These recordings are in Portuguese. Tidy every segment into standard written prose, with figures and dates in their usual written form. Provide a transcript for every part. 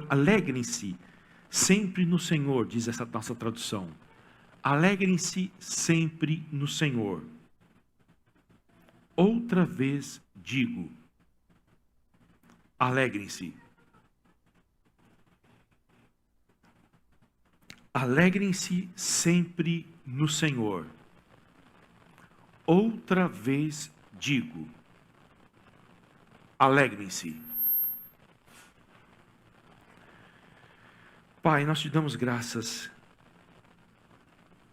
Alegrem-se sempre no Senhor, diz essa nossa tradução. Alegrem-se sempre no Senhor. Outra vez digo, alegrem-se. Alegrem-se sempre no Senhor. Outra vez digo, alegrem-se. Pai, nós te damos graças,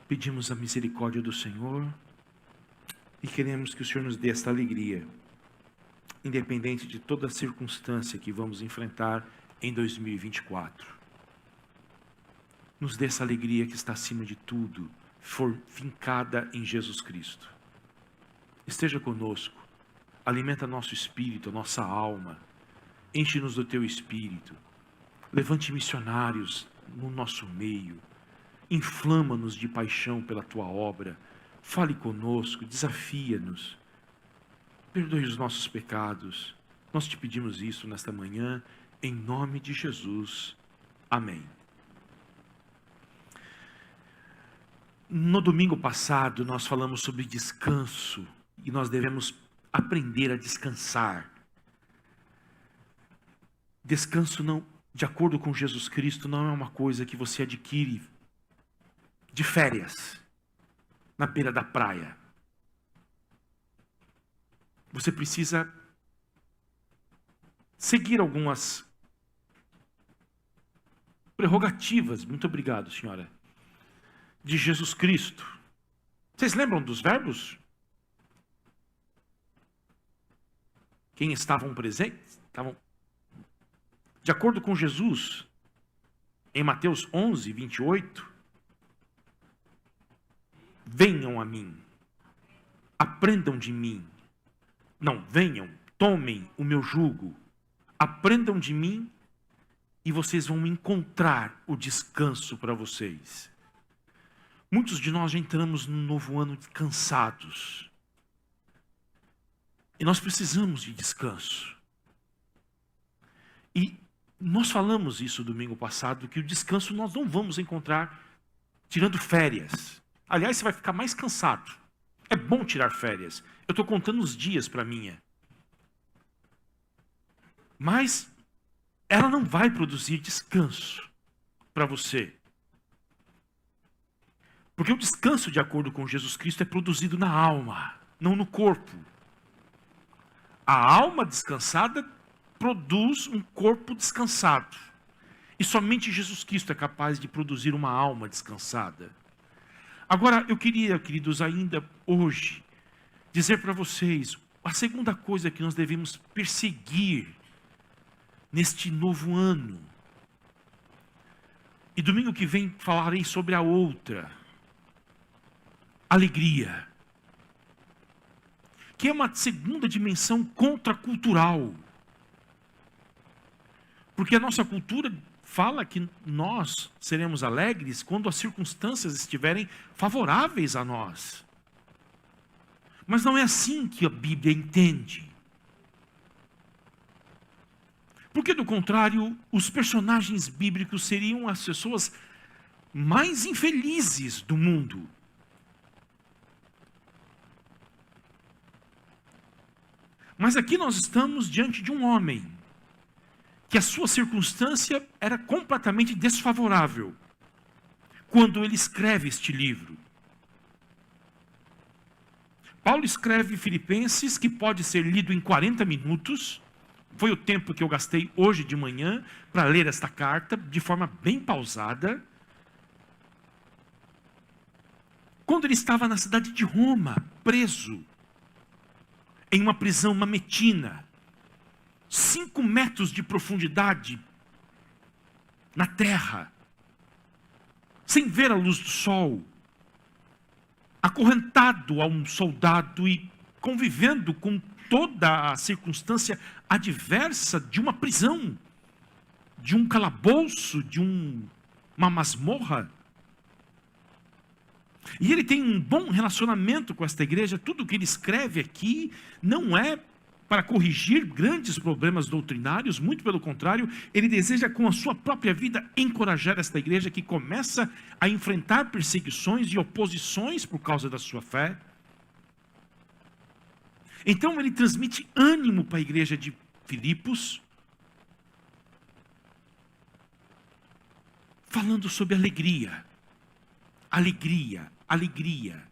pedimos a misericórdia do Senhor e queremos que o Senhor nos dê esta alegria, independente de toda a circunstância que vamos enfrentar em 2024. Nos dê essa alegria que está acima de tudo, fincada em Jesus Cristo. Esteja conosco, alimenta nosso espírito, nossa alma, enche-nos do teu espírito. Levante missionários no nosso meio, inflama-nos de paixão pela tua obra, fale conosco, desafia-nos, perdoe os nossos pecados. Nós te pedimos isso nesta manhã, em nome de Jesus. Amém. No domingo passado nós falamos sobre descanso e nós devemos aprender a descansar. Descanso não, de acordo com Jesus Cristo, não é uma coisa que você adquire de férias, na beira da praia. Você precisa seguir algumas prerrogativas, muito obrigado, senhora, de Jesus Cristo. Vocês lembram dos verbos? Quem estavam presentes? De acordo com Jesus, em Mateus 11, 28, venham a mim, aprendam de mim. Não, venham, tomem o meu jugo, aprendam de mim e vocês vão encontrar o descanso para vocês. Muitos de nós já entramos no novo ano cansados. E nós precisamos de descanso. E nós falamos isso domingo passado, que o descanso nós não vamos encontrar tirando férias. Aliás, você vai ficar mais cansado. É bom tirar férias. Eu estou contando os dias para minha. Mas ela não vai produzir descanso para você. Porque o descanso, de acordo com Jesus Cristo, é produzido na alma, não no corpo. A alma descansada produz um corpo descansado. E somente Jesus Cristo é capaz de produzir uma alma descansada. Agora, eu queria, queridos, ainda hoje, dizer para vocês a segunda coisa que nós devemos perseguir neste novo ano. E domingo que vem falarei sobre a outra. Alegria. Que é uma segunda dimensão contracultural. Porque a nossa cultura fala que nós seremos alegres quando as circunstâncias estiverem favoráveis a nós. Mas não é assim que a Bíblia entende. Porque, do contrário, os personagens bíblicos seriam as pessoas mais infelizes do mundo. Mas aqui nós estamos diante de um homem que a sua circunstância era completamente desfavorável quando ele escreve este livro. Paulo escreve Filipenses, que pode ser lido em 40 minutos. Foi o tempo que eu gastei hoje de manhã para ler esta carta de forma bem pausada. Quando ele estava na cidade de Roma, preso, em uma prisão mametina, 5 metros de profundidade na terra, sem ver a luz do sol, acorrentado a um soldado e convivendo com toda a circunstância adversa de uma prisão, de um calabouço, de uma masmorra. E ele tem um bom relacionamento com esta igreja. Tudo que ele escreve aqui não é para corrigir grandes problemas doutrinários, muito pelo contrário, ele deseja com a sua própria vida encorajar esta igreja que começa a enfrentar perseguições e oposições por causa da sua fé. Então ele transmite ânimo para a igreja de Filipos, falando sobre alegria, alegria, alegria.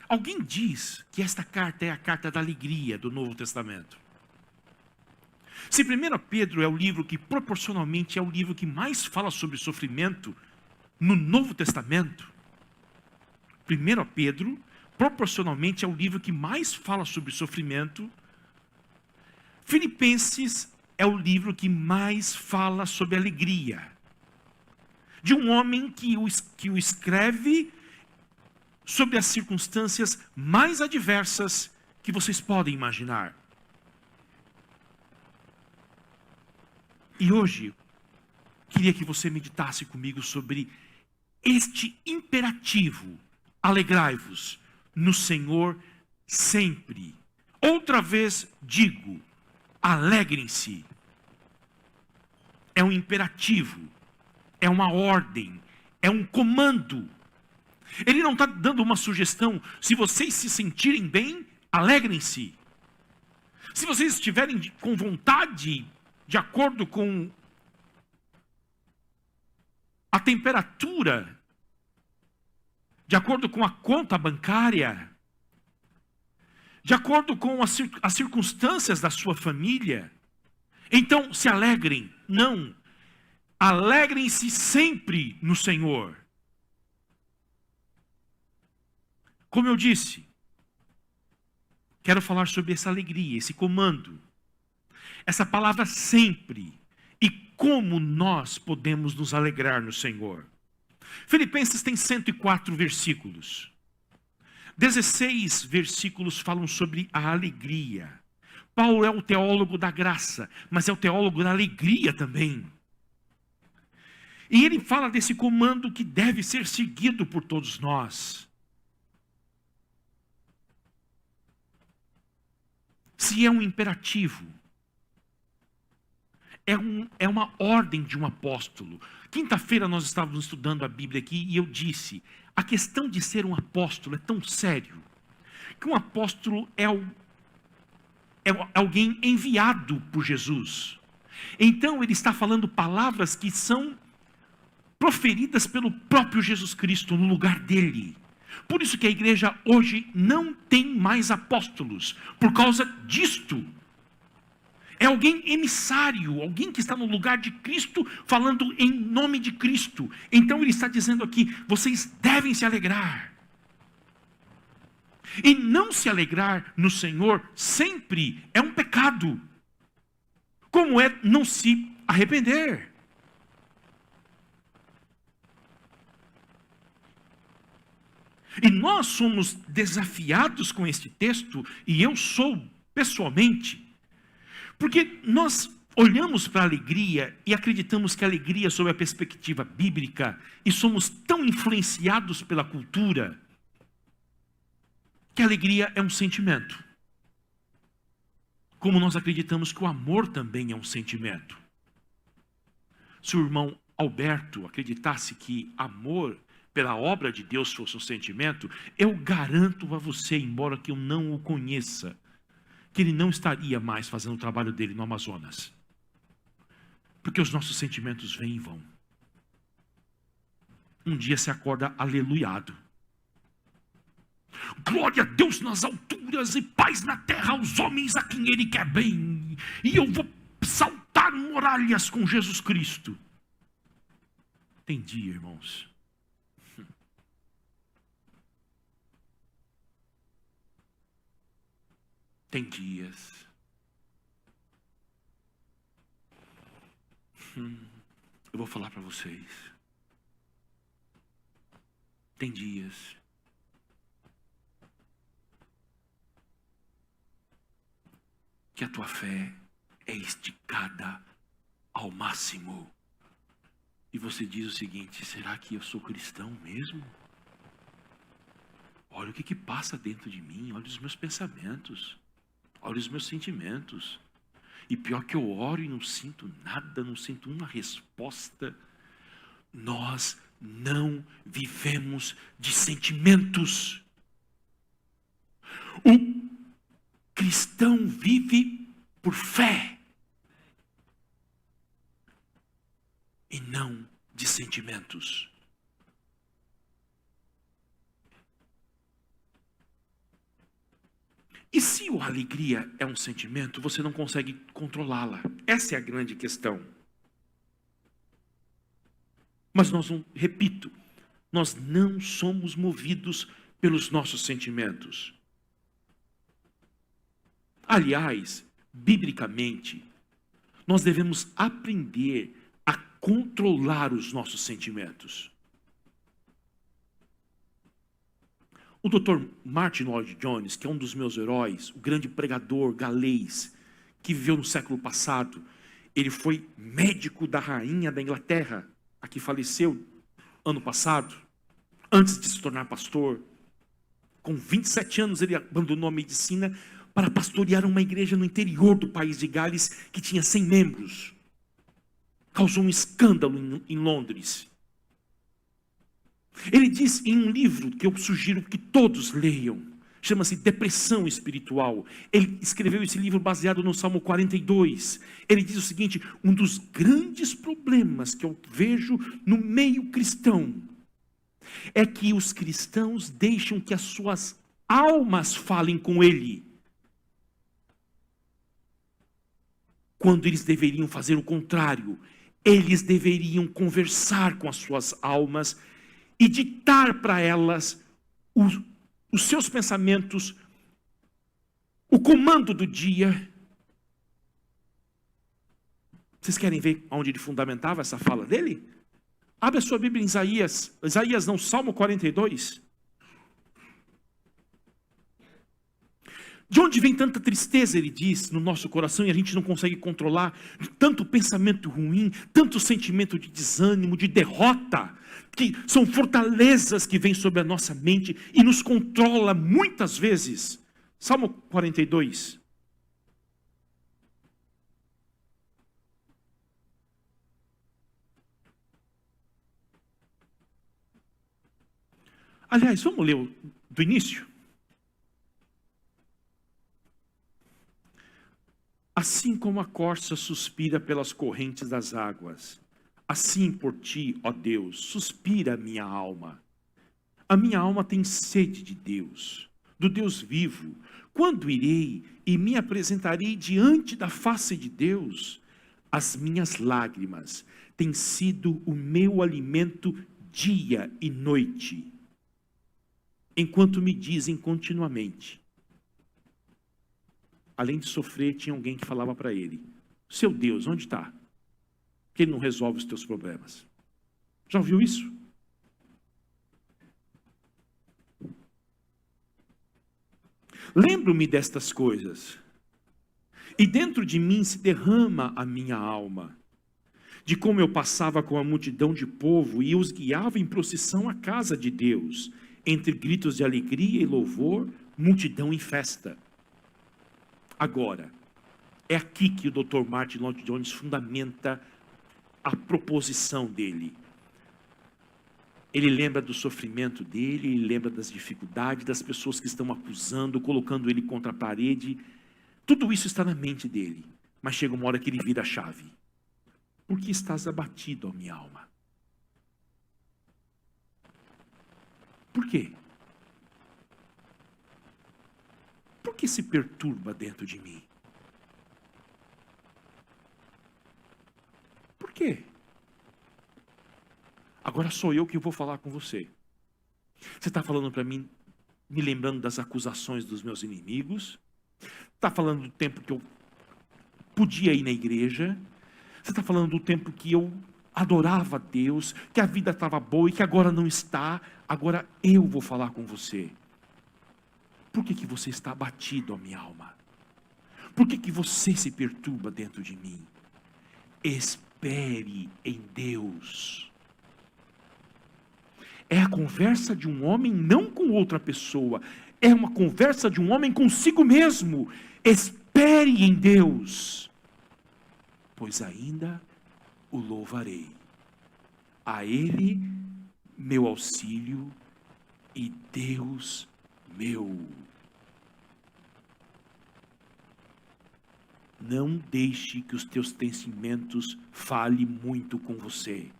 Alguém diz que esta carta é a carta da alegria do Novo Testamento. Se 1 Pedro é o livro que proporcionalmente é o livro que mais fala sobre sofrimento no Novo Testamento, 1 Pedro proporcionalmente é o livro que mais fala sobre sofrimento, Filipenses é o livro que mais fala sobre alegria, de um homem que o escreve sobre as circunstâncias mais adversas que vocês podem imaginar. E hoje, queria que você meditasse comigo sobre este imperativo: alegrai-vos no Senhor sempre. Outra vez digo, alegrem-se. É um imperativo, é uma ordem, é um comando. Ele não está dando uma sugestão. Se vocês se sentirem bem, alegrem-se. Se vocês estiverem com vontade, de acordo com a temperatura, de acordo com a conta bancária, de acordo com as circunstâncias da sua família, então se alegrem. Não. Alegrem-se sempre no Senhor. Como eu disse, quero falar sobre essa alegria, esse comando, essa palavra sempre, e como nós podemos nos alegrar no Senhor. Filipenses tem 104 versículos. 16 versículos falam sobre a alegria. Paulo é o teólogo da graça, mas é o teólogo da alegria também. E ele fala desse comando que deve ser seguido por todos nós. Se é um imperativo, é uma ordem de um apóstolo. Quinta-feira nós estávamos estudando a Bíblia aqui e eu disse, a questão de ser um apóstolo é tão sério, que um apóstolo é alguém enviado por Jesus. Então ele está falando palavras que são proferidas pelo próprio Jesus Cristo no lugar dele. Por isso que a igreja hoje não tem mais apóstolos, por causa disto. É alguém emissário, alguém que está no lugar de Cristo, falando em nome de Cristo. Então ele está dizendo aqui, vocês devem se alegrar. E não se alegrar no Senhor sempre é um pecado, como é não se arrepender. E nós somos desafiados com este texto, e eu sou pessoalmente, porque nós olhamos para a alegria e acreditamos que a alegria sob a perspectiva bíblica, e somos tão influenciados pela cultura, que a alegria é um sentimento. Como nós acreditamos que o amor também é um sentimento. Se o irmão Alberto acreditasse que amor pela obra de Deus fosse um sentimento, eu garanto a você, embora que eu não o conheça, que ele não estaria mais fazendo o trabalho dele no Amazonas. Porque os nossos sentimentos vêm e vão. Um dia se acorda aleluiado. Glória a Deus nas alturas e paz na terra aos homens a quem Ele quer bem. E eu vou saltar muralhas com Jesus Cristo. Tem dia, irmãos. Tem dias. Eu vou falar para vocês. Tem dias. Que a tua fé é esticada ao máximo. E você diz o seguinte: será que eu sou cristão mesmo? Olha o que passa dentro de mim, olha os meus pensamentos, olha os meus sentimentos. E pior que eu oro e não sinto nada, não sinto uma resposta. Nós não vivemos de sentimentos. O cristão vive por fé e não de sentimentos. E se a alegria é um sentimento, você não consegue controlá-la. Essa é a grande questão. Mas repito, nós não somos movidos pelos nossos sentimentos. Aliás, biblicamente, nós devemos aprender a controlar os nossos sentimentos. O Dr. Martin Lloyd-Jones, que é um dos meus heróis, o grande pregador galês, que viveu no século passado, ele foi médico da rainha da Inglaterra, a que faleceu ano passado, antes de se tornar pastor. Com 27 anos ele abandonou a medicina para pastorear uma igreja no interior do país de Gales, que tinha 100 membros. Causou um escândalo em Londres. Ele diz em um livro que eu sugiro que todos leiam, chama-se Depressão Espiritual. Ele escreveu esse livro baseado no Salmo 42. Ele diz o seguinte: um dos grandes problemas que eu vejo no meio cristão é que os cristãos deixam que as suas almas falem com ele, quando eles deveriam fazer o contrário. Eles deveriam conversar com as suas almas e ditar para elas os seus pensamentos, o comando do dia. Vocês querem ver onde ele fundamentava essa fala dele? Abre a sua Bíblia em Isaías não, Salmo 42. De onde vem tanta tristeza, ele diz, no nosso coração, e a gente não consegue controlar, tanto pensamento ruim, tanto sentimento de desânimo, de derrota, que são fortalezas que vêm sobre a nossa mente e nos controla muitas vezes. Salmo 42. Aliás, vamos ler do início? Assim como a corça suspira pelas correntes das águas, assim por ti, ó Deus, suspira a minha alma. A minha alma tem sede de Deus, do Deus vivo. Quando irei e me apresentarei diante da face de Deus? As minhas lágrimas têm sido o meu alimento dia e noite, enquanto me dizem continuamente. Além de sofrer, tinha alguém que falava para ele: seu Deus, onde está? Que ele não resolve os teus problemas. Já ouviu isso? Lembro-me destas coisas, e dentro de mim se derrama a minha alma, de como eu passava com a multidão de povo e os guiava em procissão à casa de Deus, entre gritos de alegria e louvor, multidão em festa. Agora, é aqui que o Dr. Martin Lloyd-Jones fundamenta a proposição dele. Ele lembra do sofrimento dele, ele lembra das dificuldades, das pessoas que estão acusando, colocando ele contra a parede. Tudo isso está na mente dele, mas chega uma hora que ele vira a chave. Por que estás abatido, ó minha alma? Por quê? Por que se perturba dentro de mim? Por quê? Agora sou eu que vou falar com você. Você está falando para mim, me lembrando das acusações dos meus inimigos? Está falando do tempo que eu podia ir na igreja? Você está falando do tempo que eu adorava a Deus, que a vida estava boa e que agora não está? Agora eu vou falar com você. Por que você está abatido, ó minha alma? Por que você se perturba dentro de mim? Espere em Deus. é a conversa de um homem não com outra pessoa, é uma conversa de um homem consigo mesmo. Espere em Deus, pois ainda o louvarei. A Ele meu auxílio e Deus meu. Não deixe que os teus sentimentos falem muito com você.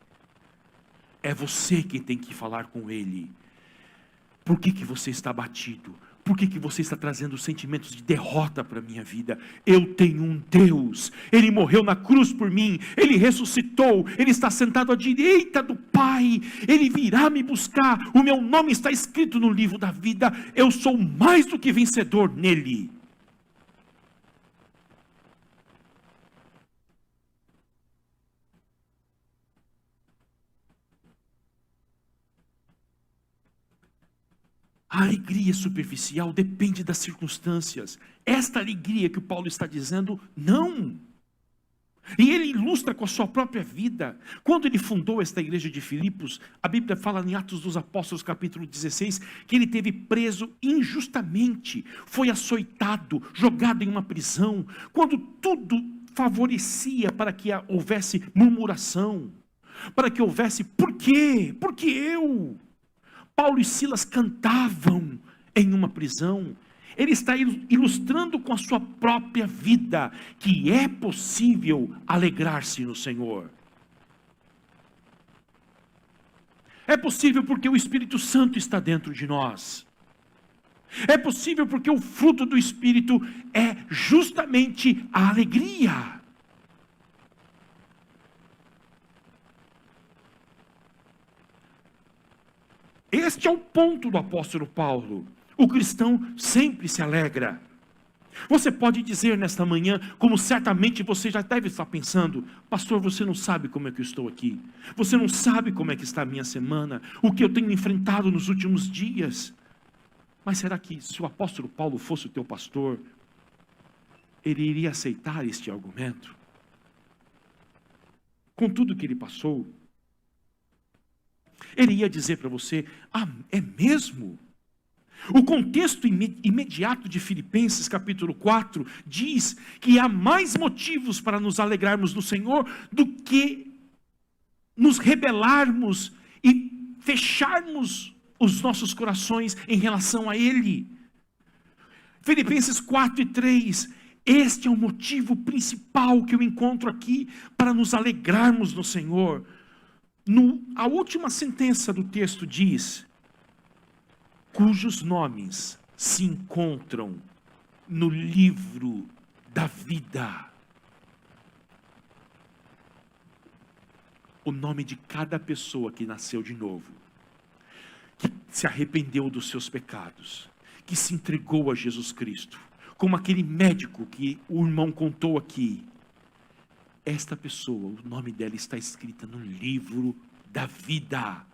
É você que tem que falar com Ele. Por que você está abatido? Por que você está trazendo sentimentos de derrota para a minha vida? Eu tenho um Deus, Ele morreu na cruz por mim, Ele ressuscitou, Ele está sentado à direita do Pai, Ele virá me buscar, o meu nome está escrito no livro da vida, eu sou mais do que vencedor nele. A alegria superficial depende das circunstâncias. Esta alegria que o Paulo está dizendo, não. E ele ilustra com a sua própria vida. Quando ele fundou esta igreja de Filipos, a Bíblia fala em Atos dos Apóstolos, capítulo 16, que ele teve preso injustamente, foi açoitado, jogado em uma prisão, quando tudo favorecia para que houvesse murmuração, para que houvesse, por quê? Porque eu... Paulo e Silas cantavam em uma prisão. Ele está ilustrando com a sua própria vida que é possível alegrar-se no Senhor. É possível porque o Espírito Santo está dentro de nós. É possível porque o fruto do Espírito é justamente a alegria. Este é o ponto do apóstolo Paulo. O cristão sempre se alegra. Você pode dizer nesta manhã, como certamente você já deve estar pensando: pastor, você não sabe como é que eu estou aqui. Você não sabe como é que está a minha semana, o que eu tenho enfrentado nos últimos dias. Mas será que se o apóstolo Paulo fosse o teu pastor, ele iria aceitar este argumento? Com tudo que ele passou, ele ia dizer para você: ah, é mesmo? O contexto imediato de Filipenses capítulo 4 diz que há mais motivos para nos alegrarmos no Senhor do que nos rebelarmos e fecharmos os nossos corações em relação a Ele. Filipenses 4:3, este é o motivo principal que eu encontro aqui para nos alegrarmos no Senhor. A última sentença do texto diz: cujos nomes se encontram no livro da vida. O nome de cada pessoa que nasceu de novo, que se arrependeu dos seus pecados, que se entregou a Jesus Cristo, como aquele médico que o irmão contou aqui. Esta pessoa, o nome dela está escrita no livro da vida.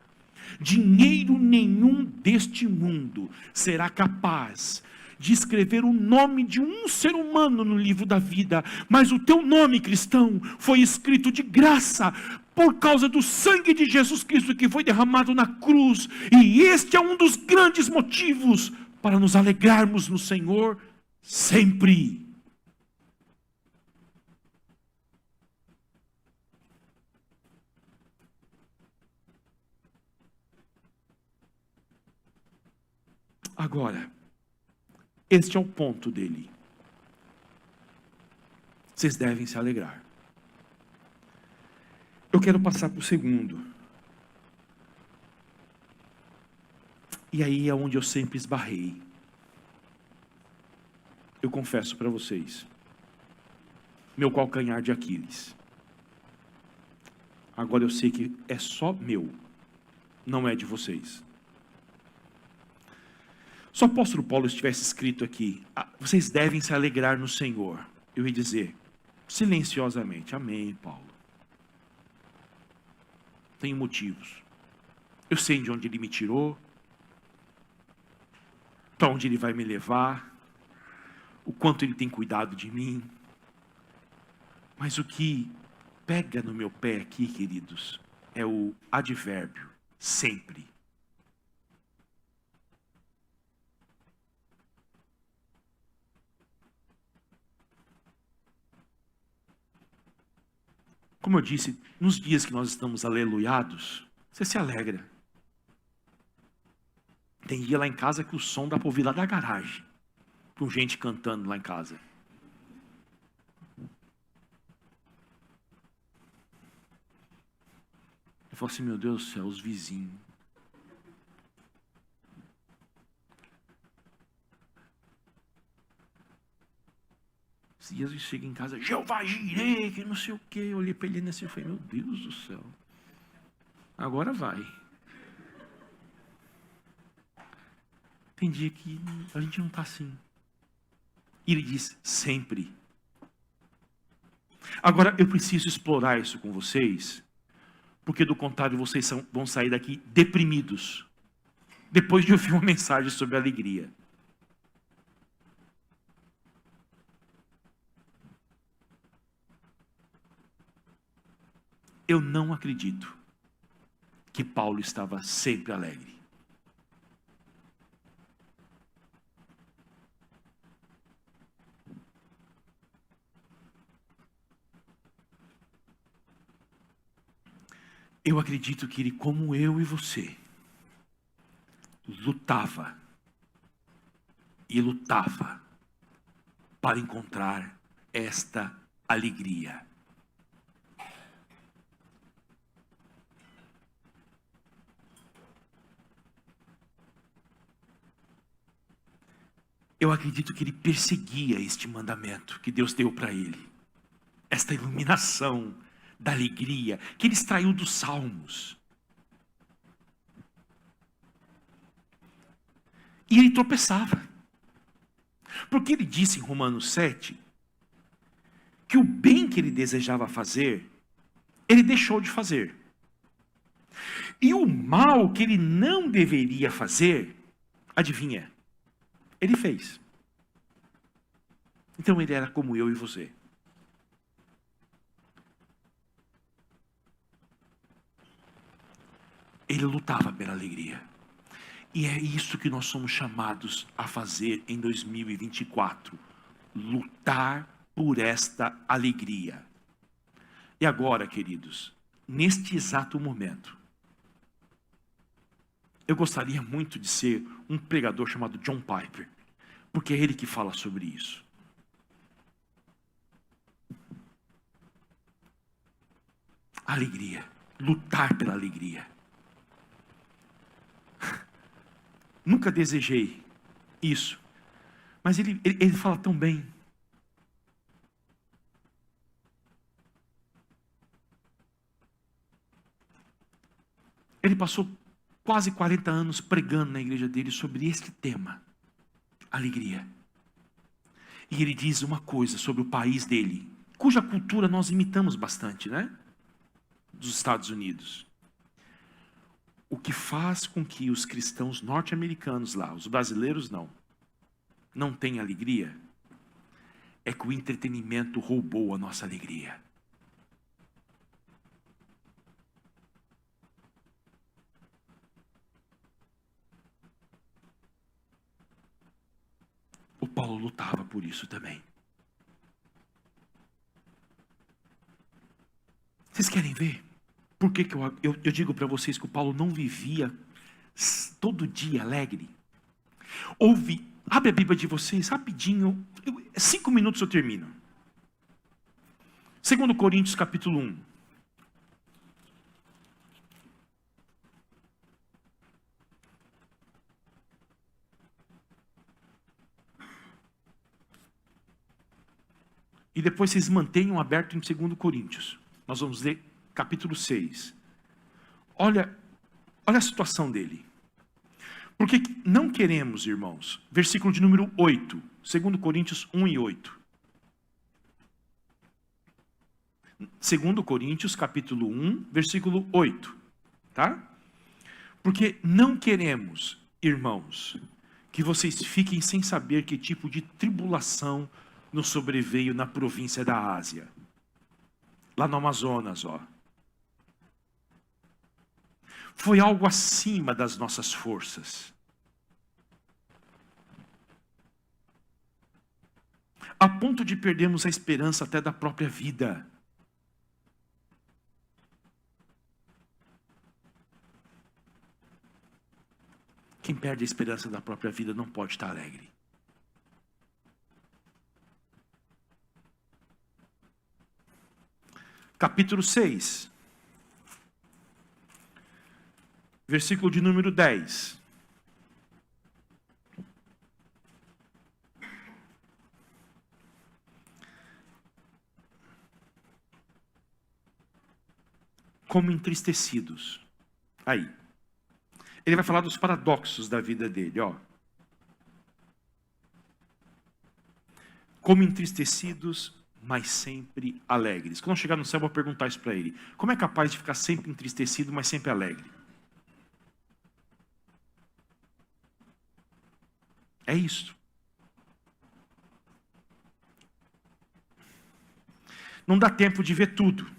Dinheiro nenhum deste mundo será capaz de escrever o nome de um ser humano no livro da vida, mas o teu nome, cristão, foi escrito de graça, por causa do sangue de Jesus Cristo que foi derramado na cruz, e este é um dos grandes motivos para nos alegrarmos no Senhor sempre. Agora, este é o ponto dele. Vocês devem se alegrar. Eu quero passar para o segundo. E aí é onde eu sempre esbarrei. Eu confesso para vocês. Meu calcanhar de Aquiles. Agora eu sei que é só meu. Não é de vocês. Se o apóstolo Paulo estivesse escrito aqui: vocês devem se alegrar no Senhor, eu ia dizer silenciosamente: amém, Paulo. Tenho motivos. Eu sei de onde ele me tirou, para onde ele vai me levar, o quanto ele tem cuidado de mim. Mas o que pega no meu pé aqui, queridos, é o advérbio sempre. Como eu disse, nos dias que nós estamos aleluiados, você se alegra. Tem dia lá em casa que o som dá para ouvir lá da garagem, com gente cantando lá em casa. Eu falo assim, meu Deus do céu, os vizinhos. Esses dias eu chego em casa, Jeová Jireh, que não sei o quê. Eu olhei para ele assim e falei, meu Deus do céu. Agora vai. Tem dia que a gente não está assim. E ele diz, sempre. Agora, eu preciso explorar isso com vocês, porque do contrário vocês vão sair daqui deprimidos, depois de ouvir uma mensagem sobre alegria. Eu não acredito que Paulo estava sempre alegre. Eu acredito que ele, como eu e você, lutava e lutava para encontrar esta alegria. Eu acredito que ele perseguia este mandamento que Deus deu para ele. Esta iluminação da alegria que ele extraiu dos Salmos. E ele tropeçava. Porque ele disse em Romanos 7 que o bem que ele desejava fazer, ele deixou de fazer. E o mal que ele não deveria fazer, adivinha? Ele fez. Então ele era como eu e você. Ele lutava pela alegria. E é isso que nós somos chamados a fazer em 2024. Lutar por esta alegria. E agora, queridos, neste exato momento, eu gostaria muito de ser um pregador chamado John Piper, porque é ele que fala sobre isso. Alegria, lutar pela alegria. Nunca desejei isso, mas ele fala tão bem. Ele passou quase 40 anos pregando na igreja dele sobre este tema, alegria. E ele diz uma coisa sobre o país dele, cuja cultura nós imitamos bastante, né? Dos Estados Unidos. O que faz com que os cristãos norte-americanos lá, os brasileiros não tenham alegria, é que o entretenimento roubou a nossa alegria. O Paulo lutava por isso também. Vocês querem ver? Por que eu digo para vocês que o Paulo não vivia todo dia alegre? Abre a Bíblia de vocês rapidinho, 5 minutos eu termino. 2 Coríntios capítulo 1. E depois vocês mantenham aberto em 2 Coríntios. Nós vamos ler capítulo 6. Olha a situação dele. Porque não queremos, irmãos, versículo de número 8, 2 Coríntios 1 e 8. 2 Coríntios capítulo 1, versículo 8. Tá? Porque não queremos, irmãos, que vocês fiquem sem saber que tipo de tribulação nos sobreveio na província da Ásia. Lá no Amazonas, ó. Foi algo acima das nossas forças. A ponto de perdermos a esperança até da própria vida. Quem perde a esperança da própria vida não pode estar alegre. Capítulo 6, versículo de número 10. Como entristecidos. Aí. Ele vai falar dos paradoxos da vida dele, ó. Como entristecidos, mas sempre alegres. Quando eu chegar no céu, eu vou perguntar isso para ele. Como é capaz de ficar sempre entristecido, mas sempre alegre? É isso. Não dá tempo de ver tudo.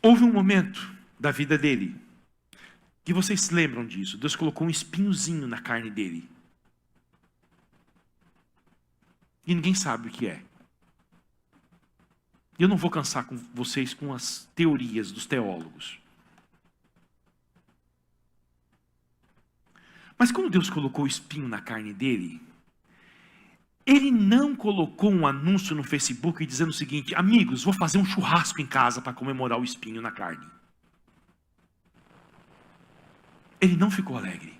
Houve um momento da vida dele, que vocês se lembram disso. Deus colocou um espinhozinho na carne dele. E ninguém sabe o que é. Eu não vou cansar com vocês com as teorias dos teólogos. Mas quando Deus colocou o espinho na carne dele, Ele não colocou um anúncio no Facebook dizendo o seguinte: amigos, vou fazer um churrasco em casa para comemorar o espinho na carne. Ele não ficou alegre.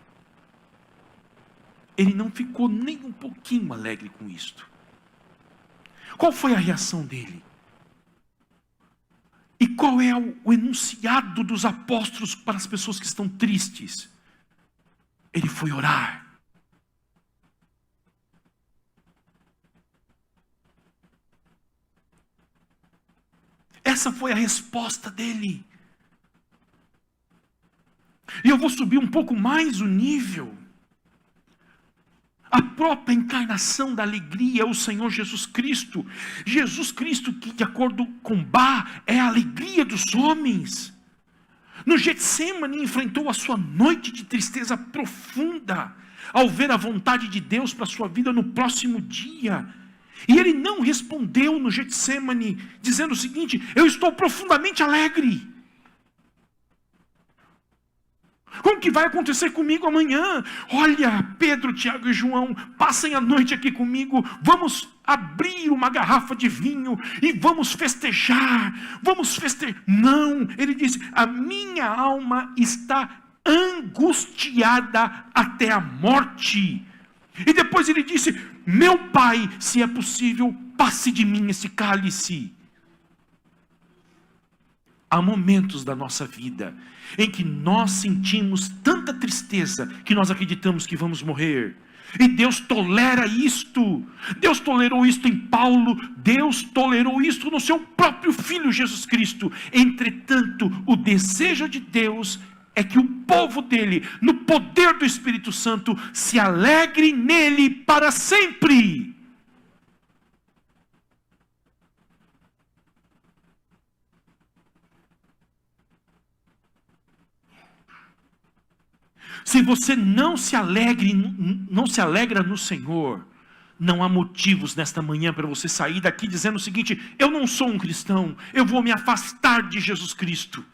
Ele não ficou nem um pouquinho alegre com isto. Qual foi a reação dele? E qual é o enunciado dos apóstolos para as pessoas que estão tristes? Ele foi orar. Essa foi a resposta dele. E eu vou subir um pouco mais o nível. A própria encarnação da alegria é o Senhor Jesus Cristo. Jesus Cristo que, de acordo com Bach, é a alegria dos homens. No Getsemane enfrentou a sua noite de tristeza profunda, ao ver a vontade de Deus para a sua vida no próximo dia. E ele não respondeu no Getsemane, dizendo o seguinte: eu estou profundamente alegre. Como que vai acontecer comigo amanhã? Olha, Pedro, Tiago e João, passem a noite aqui comigo, vamos abrir uma garrafa de vinho e vamos festejar, Não, ele disse: a minha alma está angustiada até a morte. E depois ele disse: meu Pai, se é possível, passe de mim esse cálice. Há momentos da nossa vida em que nós sentimos tanta tristeza que nós acreditamos que vamos morrer. E Deus tolera isto. Deus tolerou isto em Paulo. Deus tolerou isto no seu próprio Filho Jesus Cristo. Entretanto, o desejo de Deus é que o povo dele, no poder do Espírito Santo, se alegre nele para sempre. Se você não se alegra no Senhor, não há motivos nesta manhã para você sair daqui dizendo o seguinte: eu não sou um cristão, eu vou me afastar de Jesus Cristo.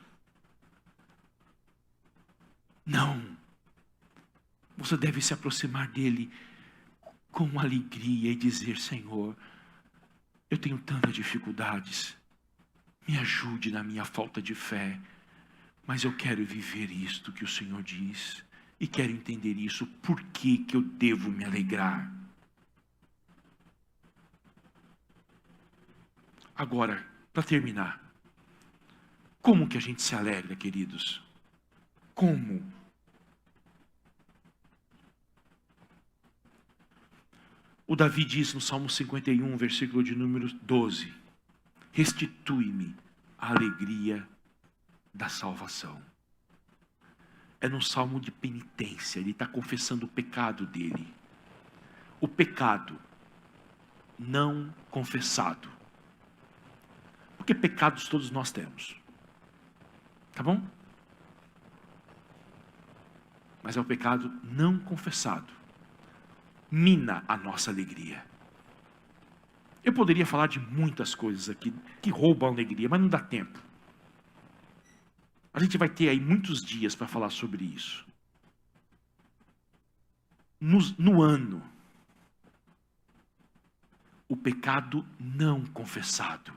Não. Você deve se aproximar dele com alegria e dizer: Senhor, eu tenho tantas dificuldades, me ajude na minha falta de fé, mas eu quero viver isto que o Senhor diz. E quero entender isso, por que eu devo me alegrar? Agora, para terminar, como que a gente se alegra, queridos? Como? O Davi diz no Salmo 51, versículo de número 12: restitui-me a alegria da salvação. É no salmo de penitência, ele está confessando o pecado dele. O pecado não confessado. Porque pecados todos nós temos. Tá bom? Mas é o pecado não confessado. Mina a nossa alegria. Eu poderia falar de muitas coisas aqui que roubam a alegria, mas não dá tempo. A gente vai ter aí muitos dias para falar sobre isso. No ano, o pecado não confessado.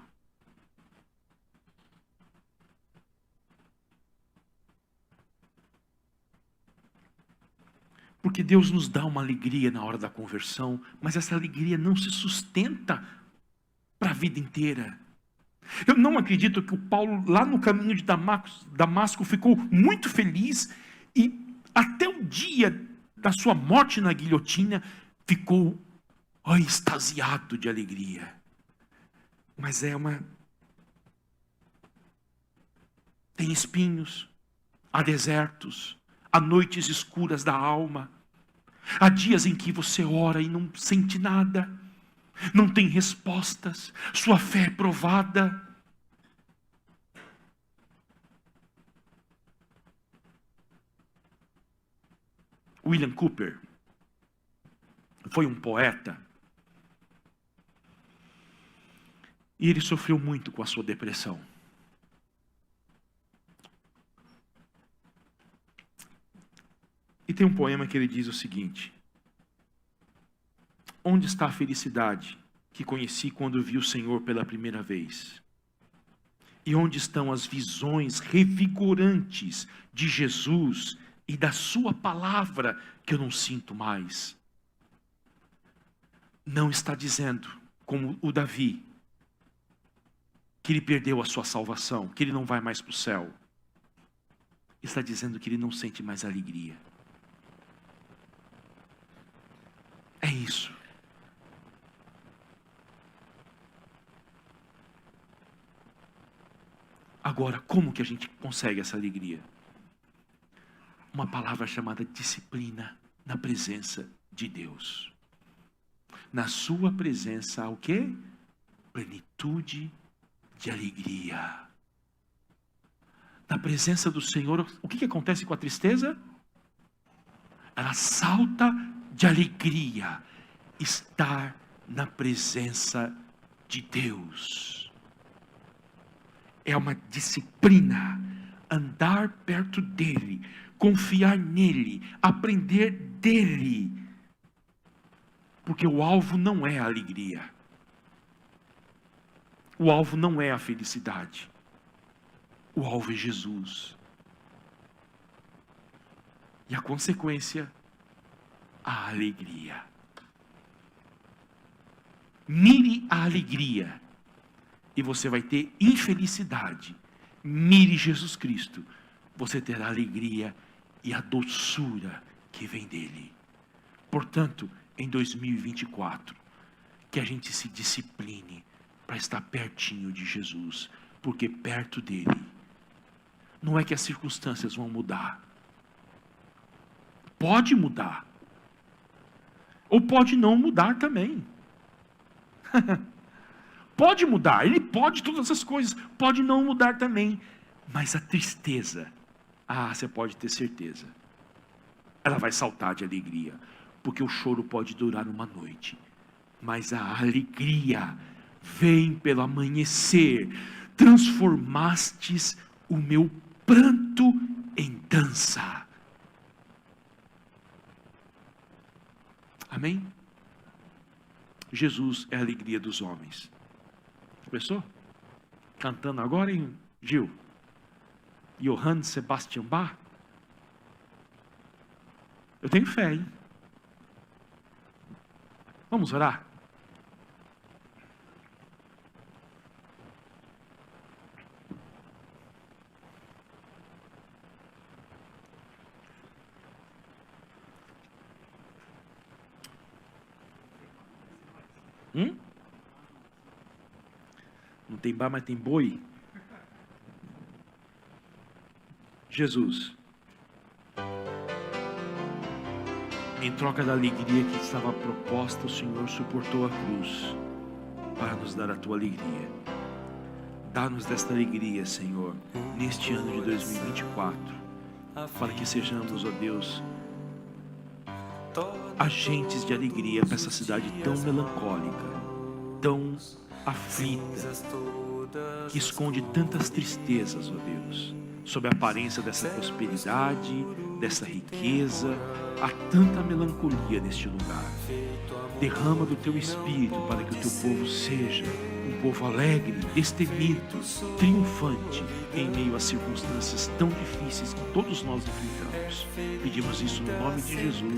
Porque Deus nos dá uma alegria na hora da conversão, mas essa alegria não se sustenta para a vida inteira. Eu não acredito que o Paulo, lá no caminho de Damasco, ficou muito feliz e até o dia da sua morte na guilhotina, ficou extasiado de alegria. Mas tem espinhos, há desertos, há noites escuras da alma, há dias em que você ora e não sente nada, não tem respostas, sua fé é provada. William Cooper foi um poeta e ele sofreu muito com a sua depressão. E tem um poema que ele diz o seguinte: onde está a felicidade que conheci quando vi o Senhor pela primeira vez? E onde estão as visões revigorantes de Jesus e da sua palavra que eu não sinto mais? Não está dizendo, como o Davi, que ele perdeu a sua salvação, que ele não vai mais para o céu. Está dizendo que ele não sente mais alegria. É isso. Agora, como que a gente consegue essa alegria? Uma palavra chamada disciplina na presença de Deus. Na sua presença há o quê? Plenitude de alegria. Na presença do Senhor, o que acontece com a tristeza? Ela salta de alegria. Estar na presença de Deus. É uma disciplina. Andar perto dEle, confiar nele, aprender dEle. Porque o alvo não é a alegria. O alvo não é a felicidade. O alvo é Jesus. E a consequência, a alegria. Mire a alegria e você vai ter infelicidade. Mire Jesus Cristo, você terá alegria e a doçura que vem dele. Portanto, em 2024, que a gente se discipline para estar pertinho de Jesus, porque perto dele, não é que as circunstâncias vão mudar. Pode mudar, ou pode não mudar também. Pode mudar, ele pode todas as coisas, pode não mudar também, mas a tristeza, você pode ter certeza, ela vai saltar de alegria, porque o choro pode durar uma noite, mas a alegria vem pelo amanhecer. Transformastes o meu pranto em dança. Amém? Jesus é a alegria dos homens. Pensou? Cantando agora, hein, Gil? Johann Sebastian Bach? Eu tenho fé, hein? Vamos orar? Não tem bar, mas tem boi. Jesus, em troca da alegria que estava proposta, o Senhor suportou a cruz para nos dar a tua alegria. Dá-nos desta alegria, Senhor, neste ano de 2024, para que sejamos, ó Deus, agentes de alegria para essa cidade tão melancólica, tão aflita, que esconde tantas tristezas, ó Deus. sob a aparência dessa prosperidade, dessa riqueza. Há tanta melancolia neste lugar. Derrama do teu espírito para que o teu povo seja um povo alegre, destemido, triunfante em meio a circunstâncias tão difíceis que todos nós enfrentamos. Pedimos isso no nome de Jesus.